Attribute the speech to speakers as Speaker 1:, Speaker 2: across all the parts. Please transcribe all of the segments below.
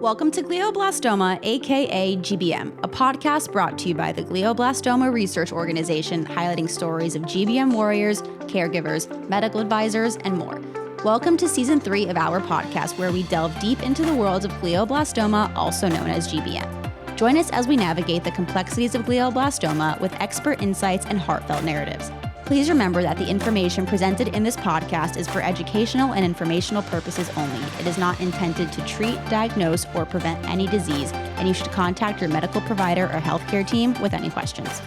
Speaker 1: Welcome to Glioblastoma, aka GBM, a podcast brought to you by the Glioblastoma Research Organization, highlighting stories of GBM warriors, caregivers, medical advisors, and more. Welcome to Season 3 of our podcast, where we delve deep into the world of glioblastoma, also known as GBM. Join us as we navigate the complexities of glioblastoma with expert insights and heartfelt narratives. Please remember that the information presented in this podcast is for educational and informational purposes only. It is not intended to treat, diagnose, or prevent any disease, and you should contact your medical provider or healthcare team with any questions.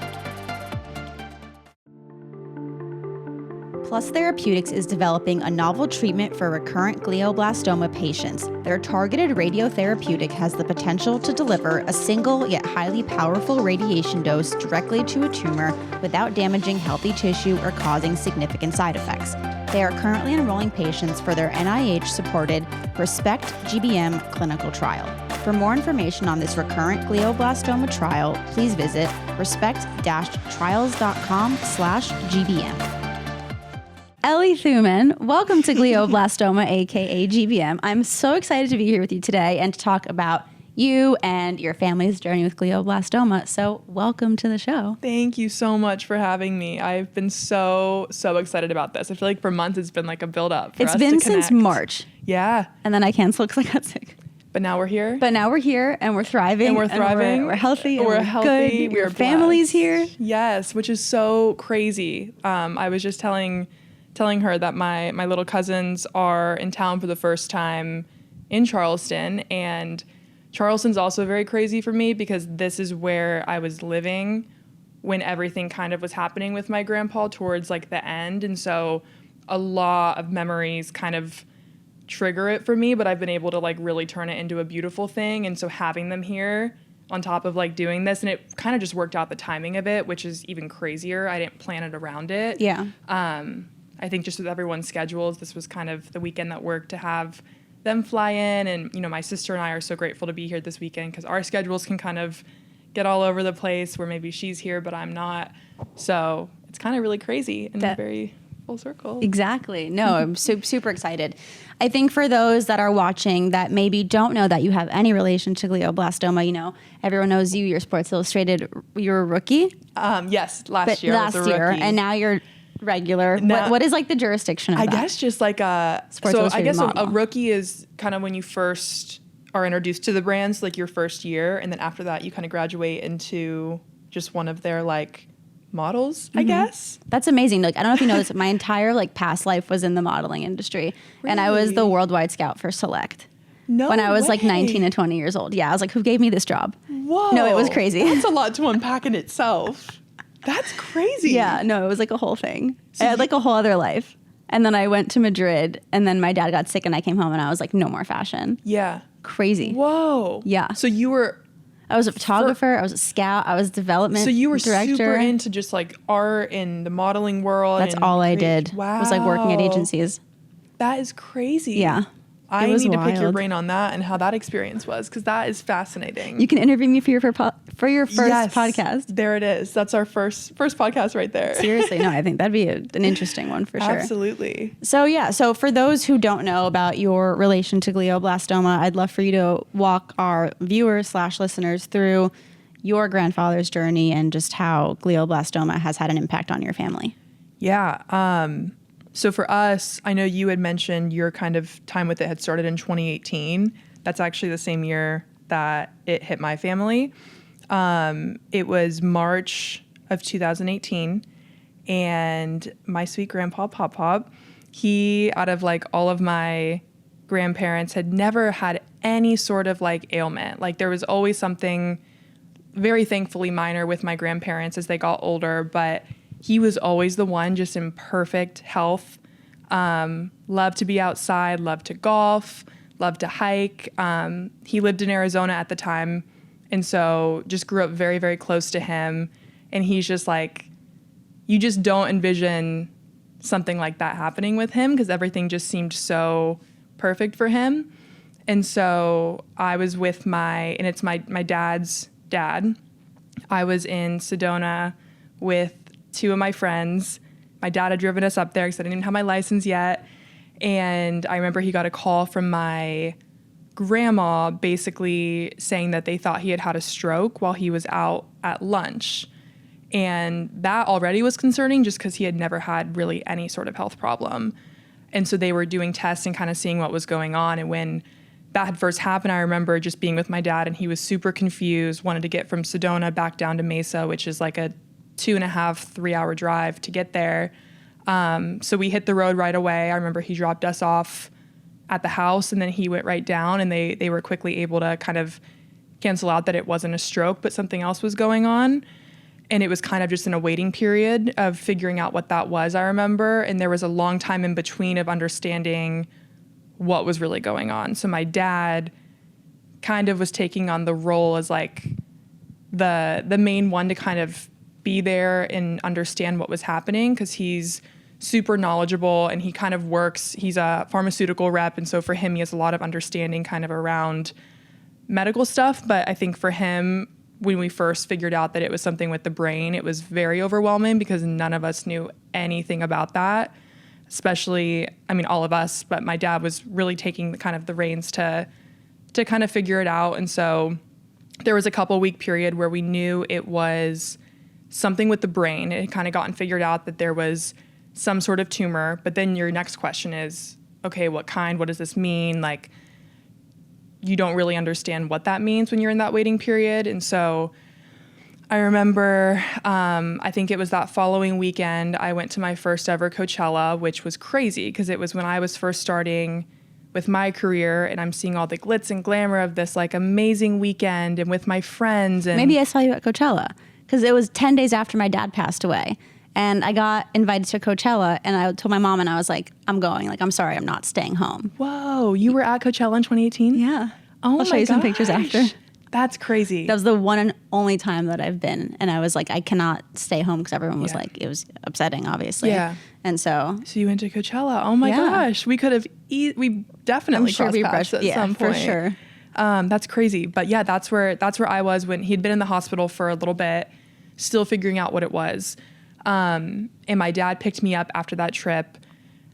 Speaker 1: Plus Therapeutics is developing a novel treatment for recurrent glioblastoma patients. Their targeted radiotherapeutic has the potential to deliver a single yet highly powerful radiation dose directly to a tumor without damaging healthy tissue or causing significant side effects. They are currently enrolling patients for their NIH-supported RESPECT GBM clinical trial. For more information on this recurrent glioblastoma trial, please visit respect-trials.com/GBM. Ellie Thuman, welcome to Glioblastoma, aka GBM. I'm so excited to be here with you today and to talk about you and your family's journey with glioblastoma. So welcome to the show.
Speaker 2: Thank you so much for having me. I've been so excited about this. I feel like for months it's been like a build up for us to connect.
Speaker 1: It's been since March.
Speaker 2: Yeah.
Speaker 1: And then I canceled because I got sick.
Speaker 2: But now we're here.
Speaker 1: And we're thriving.
Speaker 2: And we're thriving.
Speaker 1: And we're healthy.
Speaker 2: We're healthy.
Speaker 1: Good. Your family's here.
Speaker 2: Yes, which is so crazy. I was just telling her that my little cousins are in town for the first time in Charleston, and Charleston's also very crazy for me because this is where I was living when everything kind of was happening with my grandpa towards like the end, and so a lot of memories kind of trigger it for me, but I've been able to like really turn it into a beautiful thing, and so having them here on top of like doing this, and it kind of just worked out the timing of it, which is even crazier. I didn't plan it around it.
Speaker 1: Yeah.
Speaker 2: I think just with everyone's schedules, this was kind of the weekend that worked to have them fly in. And, you know, my sister and I are so grateful to be here this weekend because our schedules can kind of get all over the place where maybe she's here, but I'm not. So it's kind of really crazy and very full circle.
Speaker 1: Exactly. No, I'm super excited. I think for those that are watching that maybe don't know that you have any relation to glioblastoma, you know, everyone knows you, you're Sports Illustrated, you're a rookie.
Speaker 2: Yes, last year I was a rookie.
Speaker 1: And now you're regular. What is like the jurisdiction of that?
Speaker 2: I guess just like a rookie is kind of when you first are introduced to the brands, like your first year, and then after that you kind of graduate into just one of their like models, I guess.
Speaker 1: That's amazing. Like, I don't know if you know this, my entire like past life was in the modeling industry.
Speaker 2: Really?
Speaker 1: And I was the worldwide scout for Select.
Speaker 2: No
Speaker 1: when I was
Speaker 2: way.
Speaker 1: like 19 and 20 years old. Yeah, I was like, who gave me this job?
Speaker 2: Whoa.
Speaker 1: No, it was crazy.
Speaker 2: That's a lot to unpack in itself. That's crazy.
Speaker 1: Yeah, no, it was like a whole thing. So I had like a whole other life. And then I went to Madrid, and then my dad got sick, and I came home, and I was like, no more fashion.
Speaker 2: Yeah.
Speaker 1: Crazy.
Speaker 2: Whoa.
Speaker 1: Yeah.
Speaker 2: So you were...
Speaker 1: I was a photographer. I was a scout. I was development director.
Speaker 2: So you were super into just like art and the modeling world.
Speaker 1: That's all I did.
Speaker 2: Wow.
Speaker 1: Was like working at agencies.
Speaker 2: That is crazy.
Speaker 1: Yeah.
Speaker 2: I need to pick your brain on that and how that experience was, because that is fascinating.
Speaker 1: You can interview me for your first podcast.
Speaker 2: There it is. That's our first podcast right there.
Speaker 1: Seriously, no, I think that'd be an interesting one for sure.
Speaker 2: Absolutely.
Speaker 1: So for those who don't know about your relation to glioblastoma, I'd love for you to walk our viewers/listeners through your grandfather's journey and just how glioblastoma has had an impact on your family.
Speaker 2: Yeah. So for us, I know you had mentioned your kind of time with it had started in 2018. That's actually the same year that it hit my family. It was March of 2018, and my sweet grandpa, Pop, he, out of like all of my grandparents, had never had any sort of like ailment. Like there was always something very thankfully minor with my grandparents as they got older, but he was always the one just in perfect health, loved to be outside, loved to golf, loved to hike. He lived in Arizona at the time, and so just grew up very, very close to him. And he's just like, you just don't envision something like that happening with him because everything just seemed so perfect for him. And so I was with it's my dad's dad. I was in Sedona with two of my friends. My dad had driven us up there because I didn't even have my license yet. And I remember he got a call from my grandma basically saying that they thought he had had a stroke while he was out at lunch. And that already was concerning just because he had never had really any sort of health problem. And so they were doing tests and kind of seeing what was going on. And when that had first happened, I remember just being with my dad, and he was super confused, wanted to get from Sedona back down to Mesa, which is like a 2.5, 3 hour drive to get there. So we hit the road right away. I remember he dropped us off at the house, and then he went right down, and they were quickly able to kind of cancel out that it wasn't a stroke, but something else was going on. And it was kind of just in a waiting period of figuring out what that was, I remember. And there was a long time in between of understanding what was really going on. So my dad kind of was taking on the role as like the main one to kind of be there and understand what was happening, because he's super knowledgeable and he kind of works, he's a pharmaceutical rep. And so for him, he has a lot of understanding kind of around medical stuff. But I think for him, when we first figured out that it was something with the brain, it was very overwhelming because none of us knew anything about that, especially, I mean, all of us, but my dad was really taking the reins to kind of figure it out. And so there was a couple week period where we knew it was something with the brain. It had kind of gotten figured out that there was some sort of tumor, but then your next question is, okay, what kind? What does this mean? Like, you don't really understand what that means when you're in that waiting period. And so I remember, I think it was that following weekend, I went to my first ever Coachella, which was crazy because it was when I was first starting with my career, and I'm seeing all the glitz and glamour of this like amazing weekend and with my friends. And
Speaker 1: maybe I saw you at Coachella because it was 10 days after my dad passed away. And I got invited to Coachella, and I told my mom, and I was like, I'm going. Like, I'm sorry, I'm not staying home.
Speaker 2: Whoa, you were at Coachella in 2018?
Speaker 1: Yeah.
Speaker 2: Oh,
Speaker 1: I'll show you some pictures after.
Speaker 2: That's crazy.
Speaker 1: That was the one and only time that I've been. And I was like, I cannot stay home because everyone was like, it was upsetting, obviously.
Speaker 2: Yeah.
Speaker 1: And so
Speaker 2: you went to Coachella. Oh my gosh. We could have, we definitely crossed paths at some point.
Speaker 1: For sure.
Speaker 2: That's crazy. But yeah, that's where I was when he'd been in the hospital for a little bit, still figuring out what it was. And my dad picked me up after that trip.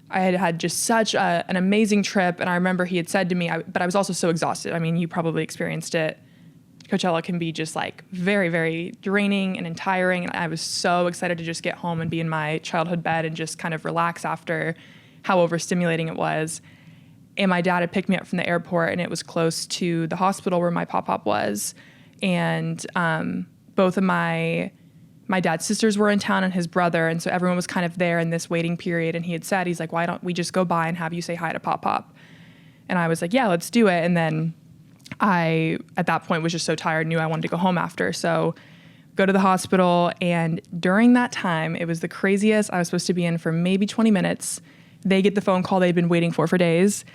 Speaker 2: I had had just such an amazing trip. And I remember he had said to me, but I was also so exhausted. I mean, you probably experienced it. Coachella can be just like very, very draining and tiring. And I was so excited to just get home and be in my childhood bed and just kind of relax after how overstimulating it was. And my dad had picked me up from the airport, and it was close to the hospital where my pop-pop was. And both of my dad's sisters were in town and his brother. And so everyone was kind of there in this waiting period. And he had said, he's like, why don't we just go by and have you say hi to Pop-Pop? And I was like, yeah, let's do it. And then I, at that point, was just so tired, knew I wanted to go home after. So go to the hospital. And during that time, it was the craziest. I was supposed to be in for maybe 20 minutes. They get the phone call they'd been waiting for days,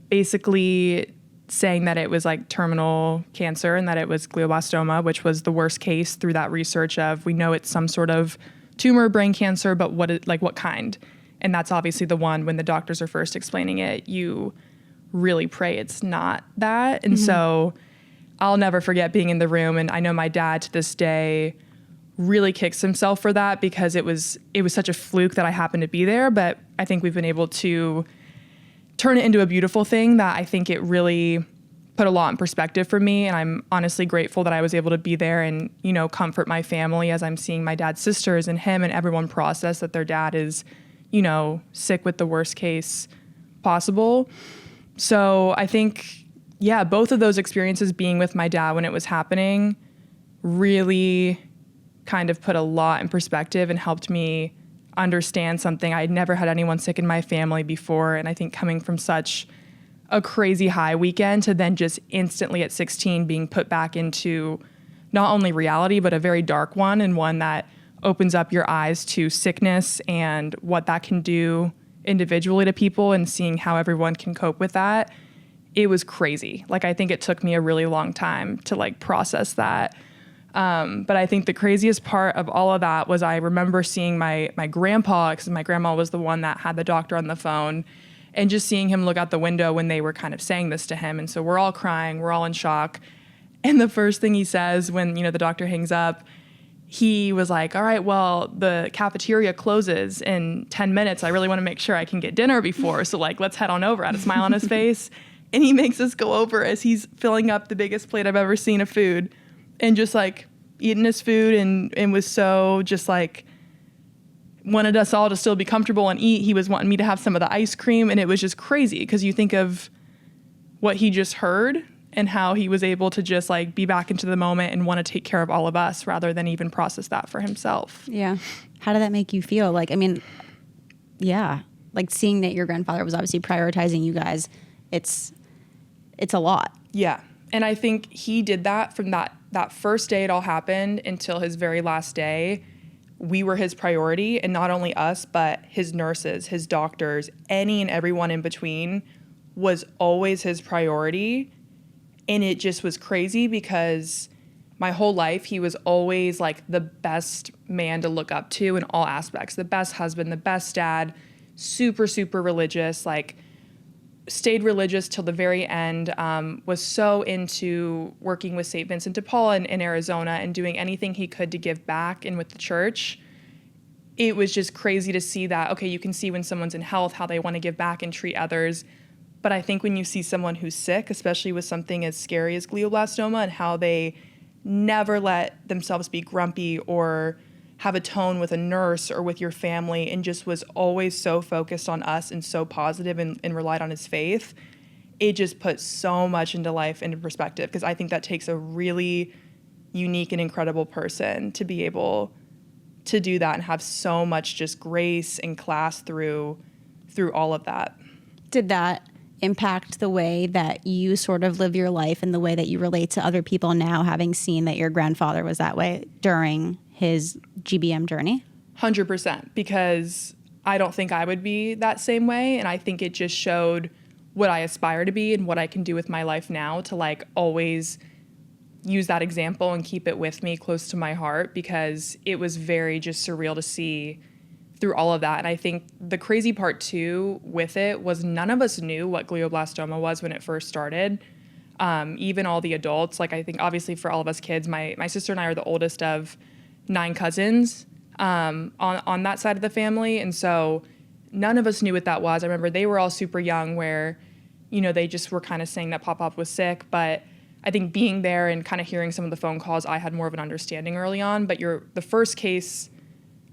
Speaker 2: basically saying that it was like terminal cancer and that it was glioblastoma, which was the worst case through that research of, we know it's some sort of tumor, brain cancer, but what kind? And that's obviously the one when the doctors are first explaining it, you really pray it's not that. And so I'll never forget being in the room. And I know my dad to this day really kicks himself for that because it was such a fluke that I happened to be there. But I think we've been able to turn it into a beautiful thing that I think it really put a lot in perspective for me. And I'm honestly grateful that I was able to be there and, you know, comfort my family as I'm seeing my dad's sisters and him and everyone process that their dad is, you know, sick with the worst case possible. So I think, yeah, both of those experiences being with my dad when it was happening really kind of put a lot in perspective and helped me understand something. I'd never had anyone sick in my family before. And I think coming from such a crazy high weekend to then just instantly at 16 being put back into not only reality, but a very dark one, and one that opens up your eyes to sickness and what that can do individually to people, and seeing how everyone can cope with that. It was crazy. Like, I think it took me a really long time to like process that. But I think the craziest part of all of that was I remember seeing my grandpa, because my grandma was the one that had the doctor on the phone, and just seeing him look out the window when they were kind of saying this to him. And so we're all crying, we're all in shock. And the first thing he says when, you know, the doctor hangs up, he was like, all right, well, the cafeteria closes in 10 minutes. I really want to make sure I can get dinner before. So like, let's head on over. I had a smile on his face. And he makes us go over as he's filling up the biggest plate I've ever seen of food and just like eating his food and was so just like wanted us all to still be comfortable and eat. He was wanting me to have some of the ice cream, and it was just crazy because you think of what he just heard and how he was able to just like be back into the moment and want to take care of all of us rather than even process that for himself.
Speaker 1: Yeah. How did that make you feel? Like, I mean, yeah, like seeing that your grandfather was obviously prioritizing you guys, it's a lot.
Speaker 2: Yeah. And I think he did that from that first day it all happened until his very last day. We were his priority, and not only us, but his nurses, his doctors, any and everyone in between was always his priority. And it just was crazy because my whole life he was always like the best man to look up to in all aspects, the best husband, the best dad, super, super religious, like stayed religious till the very end, was so into working with St. Vincent de Paul in Arizona and doing anything he could to give back and with the church. It was just crazy to see that, okay, you can see when someone's in health, how they want to give back and treat others. But I think when you see someone who's sick, especially with something as scary as glioblastoma, and how they never let themselves be grumpy or have a tone with a nurse or with your family, and just was always so focused on us and so positive and relied on his faith, it just put so much into life into perspective, because I think that takes a really unique and incredible person to be able to do that and have so much just grace and class through all of that.
Speaker 1: Did that impact the way that you sort of live your life and the way that you relate to other people now, having seen that your grandfather was that way during his GBM journey?
Speaker 2: 100%, because I don't think I would be that same way. And I think it just showed what I aspire to be and what I can do with my life now to like always use that example and keep it with me close to my heart, because it was very just surreal to see through all of that. And I think the crazy part too with it was none of us knew what glioblastoma was when it first started. Even all the adults, like I think obviously for all of us kids, my sister and I are the oldest of 9 cousins on that side of the family. And so none of us knew what that was. I remember they were all super young where, you know, they just were kind of saying that Pop-Pop was sick. But I think being there and kind of hearing some of the phone calls, I had more of an understanding early on. But the first case,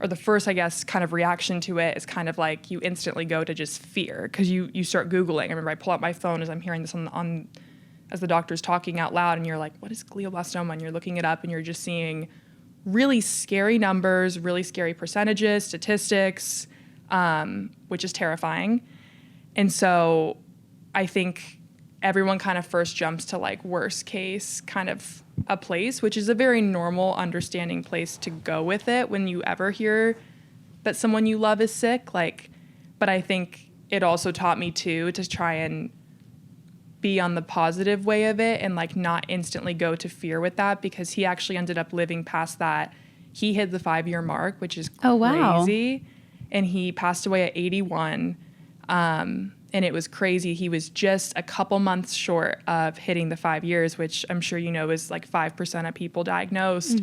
Speaker 2: or the first, I guess, kind of reaction to it is kind of like you instantly go to just fear, because you start Googling. I remember I pull out my phone as I'm hearing this on as the doctor's talking out loud, and you're like, what is glioblastoma? And you're looking it up, and you're just seeing really scary numbers, really scary percentages, statistics, which is terrifying. And so I think everyone kind of first jumps to like worst case kind of a place, which is a very normal, understanding place to go with it when you ever hear that someone you love is sick. Like, but I think it also taught me too to try and be on the positive way of it and like not instantly go to fear with that, because he actually ended up living past that. He hit the 5-year mark, which is crazy.
Speaker 1: Oh, wow.
Speaker 2: And he passed away at 81. And it was crazy. He was just a couple months short of hitting the 5 years, which I'm sure you know is like 5% of people diagnosed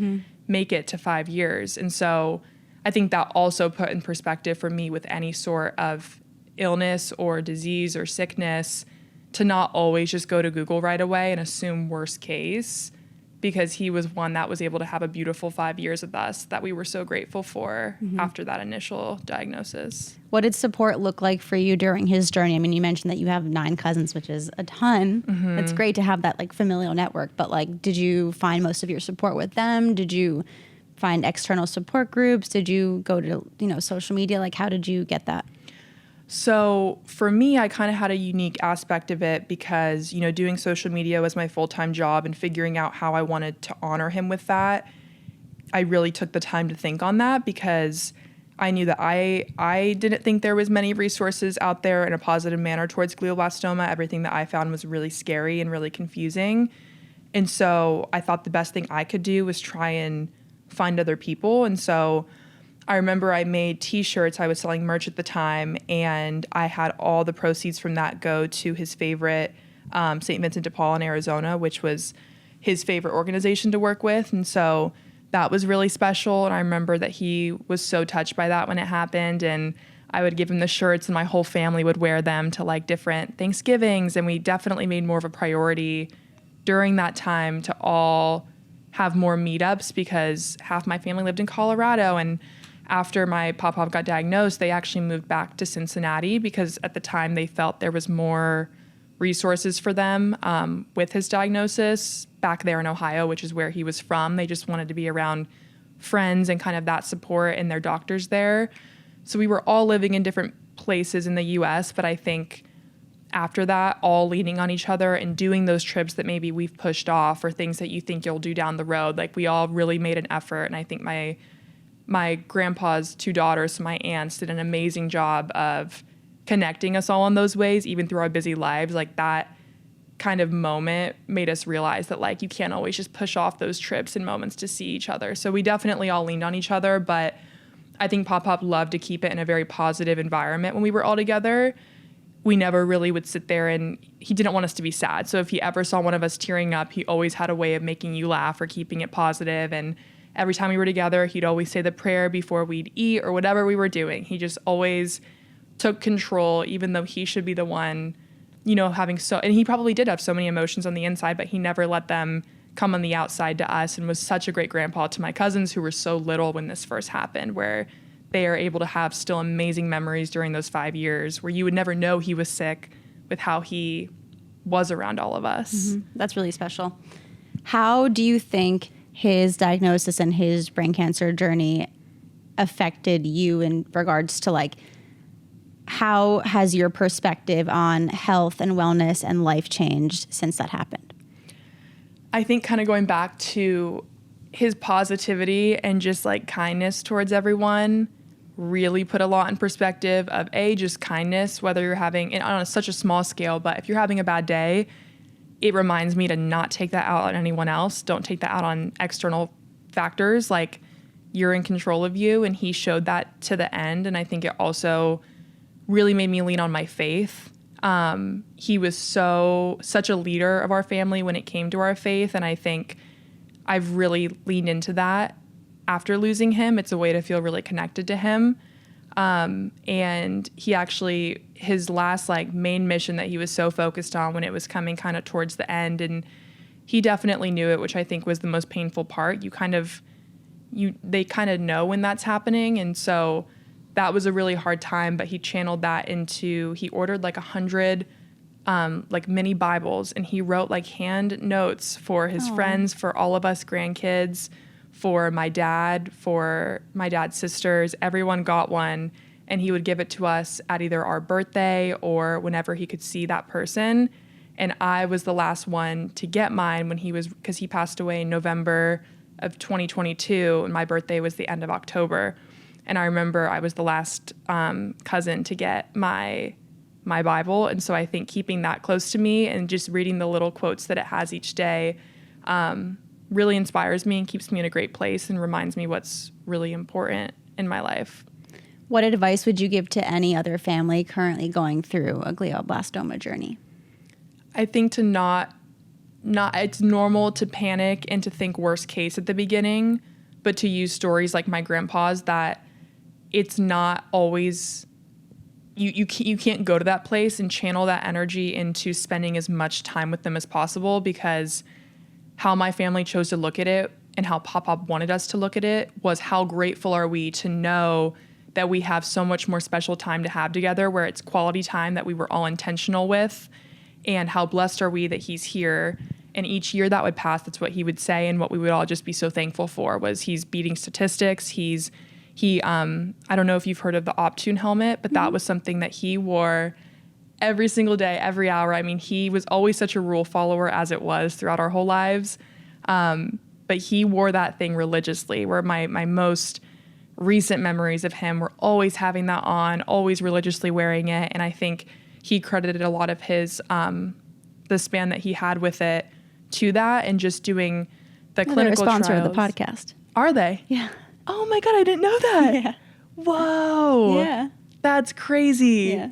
Speaker 2: make it to 5 years. And so I think that also put in perspective for me with any sort of illness or disease or sickness to not always just go to Google right away and assume worst case, because he was one that was able to have a beautiful 5 years with us that we were so grateful for after that initial diagnosis.
Speaker 1: What did support look like for you during his journey? I mean, you mentioned that you have 9 cousins, which is a ton. It's great to have that like familial network, but like, did you find most of your support with them? Did you find external support groups? Did you go to, social media? Like, how did you get that?
Speaker 2: So for me, I kind of had a unique aspect of it because, doing social media was my full-time job, and figuring out how I wanted to honor him with that. I really took the time to think on that, because I knew that I didn't think there was many resources out there in a positive manner towards glioblastoma. Everything that I found was really scary and really confusing. And so I thought the best thing I could do was try and find other people. And so I remember I made t-shirts. I was selling merch at the time, and I had all the proceeds from that go to his favorite St. Vincent de Paul in Arizona, which was his favorite organization to work with. And so that was really special. And I remember that he was so touched by that when it happened. And I would give him the shirts, and my whole family would wear them to like different Thanksgivings. And we definitely made more of a priority during that time to all have more meetups, because half my family lived in Colorado. And after my pop-pop got diagnosed, they actually moved back to Cincinnati because at the time they felt there was more resources for them with his diagnosis back there in Ohio, which is where he was from. They just wanted to be around friends and kind of that support and their doctors there. So we were all living in different places in the US, but I think after that, all leaning on each other and doing those trips that maybe we've pushed off, or things that you think you'll do down the road, like we all really made an effort. And I think my grandpa's 2 daughters, so my aunts, did an amazing job of connecting us all in those ways, even through our busy lives. Like that kind of moment made us realize that like you can't always just push off those trips and moments to see each other. So we definitely all leaned on each other, but I think Pop-Pop loved to keep it in a very positive environment when we were all together. We never really would sit there, and he didn't want us to be sad. So if he ever saw one of us tearing up, he always had a way of making you laugh or keeping it positive. And every time we were together, he'd always say the prayer before we'd eat or whatever we were doing. He just always took control, even though he should be the one, you know, and he probably did have so many emotions on the inside, but he never let them come on the outside to us, and was such a great grandpa to my cousins who were so little when this first happened, where they are able to have still amazing memories during those 5 years where you would never know he was sick with how he was around all of us.
Speaker 1: Mm-hmm. That's really special. How do you think his diagnosis and his brain cancer journey affected you in regards to like, how has your perspective on health and wellness and life changed since that happened?
Speaker 2: I think kind of going back to his positivity and just like kindness towards everyone really put a lot in perspective of just kindness, whether you're having, and on such a small scale, but if you're having a bad day, it reminds me to not take that out on anyone else. Don't take that out on external factors. Like, you're in control of you, and he showed that to the end. And I think it also really made me lean on my faith. He was such a leader of our family when it came to our faith. And I think I've really leaned into that after losing him. It's a way to feel really connected to him. And he actually, his last like main mission that he was so focused on when it was coming kind of towards the end, and he definitely knew it, which I think was the most painful part. They kind of know when that's happening. And so that was a really hard time, but he channeled that into, he ordered like 100 like mini Bibles, and he wrote like hand notes for his friends, for all of us grandkids, for my dad, for my dad's sisters. Everyone got one, and he would give it to us at either our birthday or whenever he could see that person. And I was the last one to get mine because he passed away in November of 2022, and my birthday was the end of October. And I remember I was the last cousin to get my Bible. And so I think keeping that close to me and just reading the little quotes that it has each day really inspires me and keeps me in a great place and reminds me what's really important in my life.
Speaker 1: What advice would you give to any other family currently going through a glioblastoma journey?
Speaker 2: I think to not it's normal to panic and to think worst case at the beginning, but to use stories like my grandpa's, that it's not always, you can't go to that place, and channel that energy into spending as much time with them as possible, because how my family chose to look at it and how Pop-Pop wanted us to look at it was, how grateful are we to know that we have so much more special time to have together, where it's quality time that we were all intentional with, and how blessed are we that he's here. And each year that would pass, that's what he would say, and what we would all just be so thankful for was he's beating statistics. He I don't know if you've heard of the Optune helmet, but that was something that he wore every single day, every hour. I mean, he was always such a rule follower, as it was throughout our whole lives. But he wore that thing religiously, where my most recent memories of him were always having that on, always religiously wearing it. And I think he credited a lot of his, the span that he had with it to that, and just doing the clinical trials.
Speaker 1: They're a sponsor of the podcast.
Speaker 2: Are they?
Speaker 1: Yeah.
Speaker 2: Oh my God, I didn't know that.
Speaker 1: Yeah.
Speaker 2: Whoa.
Speaker 1: Yeah.
Speaker 2: That's crazy.
Speaker 1: Yeah.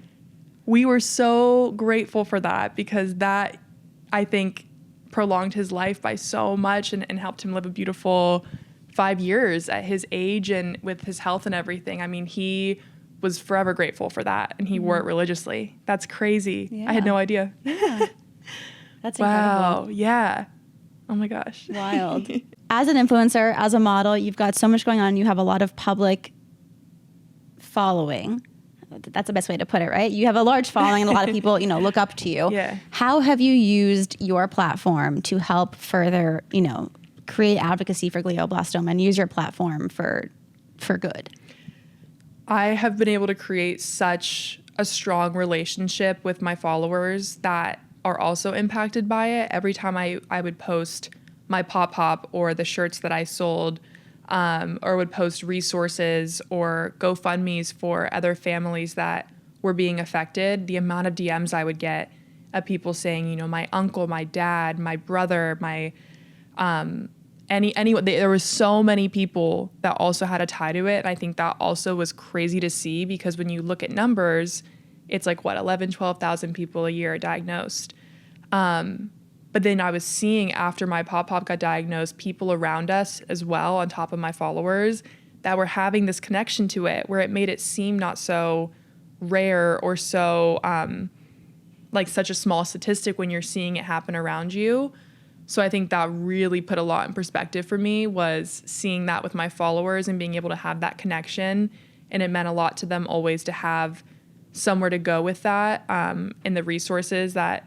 Speaker 2: We were so grateful for that, because that, I think, prolonged his life by so much, and helped him live a beautiful 5 years at his age and with his health and everything. I mean, he was forever grateful for that. And he wore it religiously. That's crazy.
Speaker 1: Yeah.
Speaker 2: I had no idea.
Speaker 1: Yeah. That's
Speaker 2: Wow.
Speaker 1: incredible.
Speaker 2: Yeah. Oh my gosh.
Speaker 1: Wild. As an influencer, as a model, you've got so much going on. You have a lot of public following. That's the best way to put it, right? You have a large following and a lot of people, look up to you.
Speaker 2: Yeah.
Speaker 1: How have you used your platform to help further, create advocacy for glioblastoma and use your platform for good?
Speaker 2: I have been able to create such a strong relationship with my followers that are also impacted by it. Every time I would post my pop-pop or the shirts that I sold, or would post resources or GoFundMes for other families that were being affected, the amount of DMs I would get of people saying, my uncle, my dad, my brother, my there was so many people that also had a tie to it. And I think that also was crazy to see, because when you look at numbers, it's like 11, 12,000 people a year are diagnosed. But then I was seeing, after my pop-pop got diagnosed, people around us as well, on top of my followers, that were having this connection to it, where it made it seem not so rare or so like such a small statistic when you're seeing it happen around you. So I think that really put a lot in perspective for me, was seeing that with my followers and being able to have that connection. And it meant a lot to them always to have somewhere to go with that, and the resources that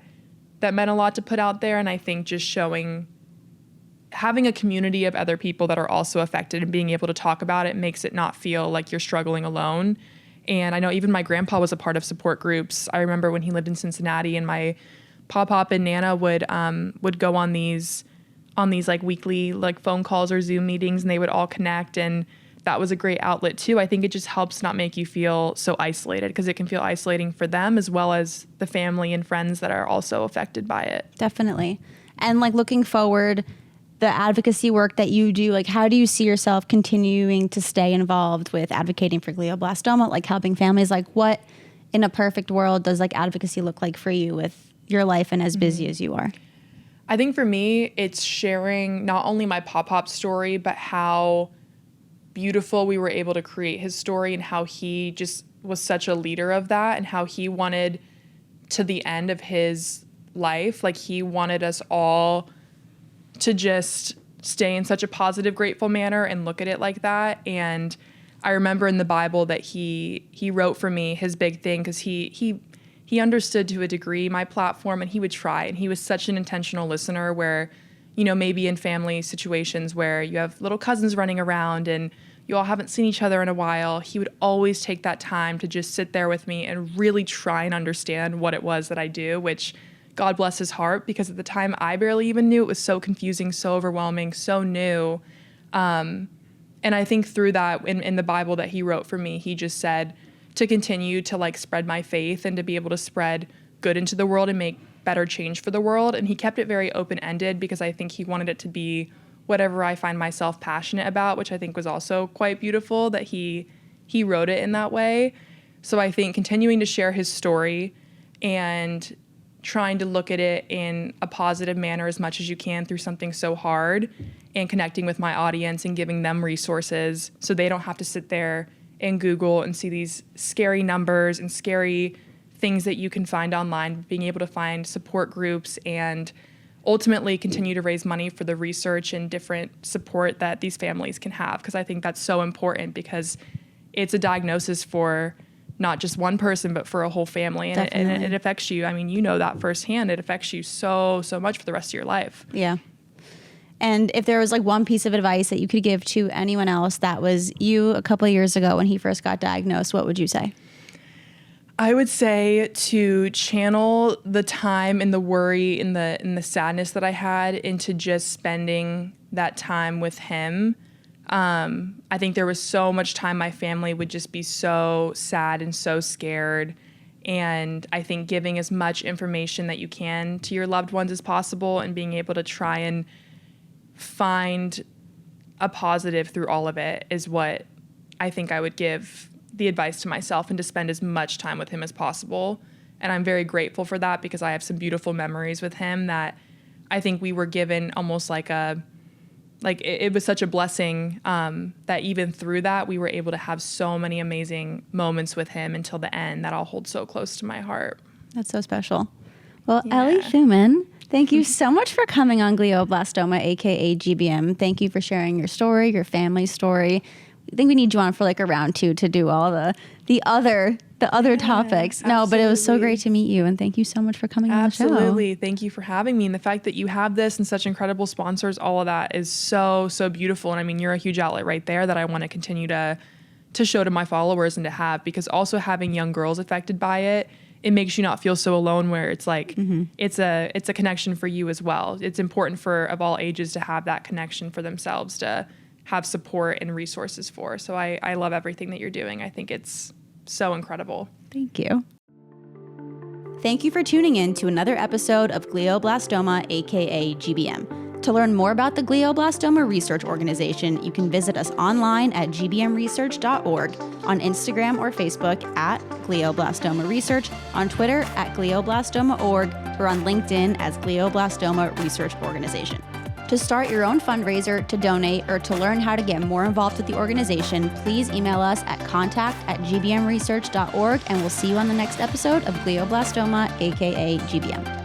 Speaker 2: meant a lot to put out there. And I think just having a community of other people that are also affected and being able to talk about it makes it not feel like you're struggling alone. And I know even my grandpa was a part of support groups. I remember when he lived in Cincinnati, and my Pop-Pop and Nana would go on these like weekly like phone calls or Zoom meetings, and they would all connect. And that was a great outlet too. I think it just helps not make you feel so isolated, because it can feel isolating for them as well as the family and friends that are also affected by it.
Speaker 1: Definitely. And like looking forward, the advocacy work that you do, like how do you see yourself continuing to stay involved with advocating for glioblastoma, like helping families? Like what in a perfect world does like advocacy look like for you with your life and as busy as you are?
Speaker 2: I think for me, it's sharing not only my pop-pop story, but how beautiful we were able to create his story, and how he just was such a leader of that, and how he wanted, to the end of his life, like he wanted us all to just stay in such a positive, grateful manner and look at it like that. And I remember in the Bible that he wrote for me his big thing, because he understood to a degree my platform, and he would try. And he was such an intentional listener, where, maybe in family situations where you have little cousins running around and you all haven't seen each other in a while, he would always take that time to just sit there with me and really try and understand what it was that I do, which God bless his heart, because at the time I barely even knew. It was so confusing, so overwhelming, so new. And I think through that, in the Bible that he wrote for me, he just said to continue to like spread my faith and to be able to spread good into the world and make better change for the world. And he kept it very open-ended, because I think he wanted it to be whatever I find myself passionate about, which I think was also quite beautiful that he wrote it in that way. So I think continuing to share his story and trying to look at it in a positive manner as much as you can through something so hard, and connecting with my audience and giving them resources so they don't have to sit there and Google and see these scary numbers and scary things that you can find online, being able to find support groups and ultimately continue to raise money for the research and different support that these families can have. Because I think that's so important, because it's a diagnosis for not just one person, but for a whole family. And it affects you. I mean, you know that firsthand. It affects you so much for the rest of your life.
Speaker 1: Yeah. And if there was like one piece of advice that you could give to anyone else that was you a couple of years ago when he first got diagnosed, what would you say?
Speaker 2: I would say to channel the time and the worry and the sadness that I had into just spending that time with him. I think there was so much time my family would just be so sad and so scared. And I think giving as much information that you can to your loved ones as possible, and being able to try and find a positive through all of it is what I think I would give the advice to myself, and to spend as much time with him as possible. And I'm very grateful for that, because I have some beautiful memories with him that I think we were given almost like a like it was such a blessing that even through that, we were able to have so many amazing moments with him until the end that I'll hold so close to my heart.
Speaker 1: That's so special. Well, Ellie Thuman, thank you so much for coming on Glioblastoma, aka GBM. Thank you for sharing your story, your family's story. I think we need you on for like a round 2 to do all the other topics. No, but it was so great to meet you, and thank you so much for coming on the show.
Speaker 2: Absolutely. Thank you for having me. And the fact that you have this and such incredible sponsors, all of that is so, so beautiful. And I mean, you're a huge outlet right there that I want to continue to show to my followers and to have, because also having young girls affected by it, it makes you not feel so alone, where it's like, it's a connection for you as well. It's important for, of all ages, to have that connection for themselves, to have support and resources for. So I love everything that you're doing. I think it's so incredible.
Speaker 1: Thank you. Thank you for tuning in to another episode of Glioblastoma, aka GBM. To learn more about the Glioblastoma Research Organization, you can visit us online at gbmresearch.org, on Instagram or Facebook at Glioblastoma Research, on Twitter at glioblastomA.org, or on LinkedIn as Glioblastoma Research Organization. To start your own fundraiser, to donate, or to learn how to get more involved with the organization, please email us at contact@gbmresearch.org, and we'll see you on the next episode of Glioblastoma, aka GBM.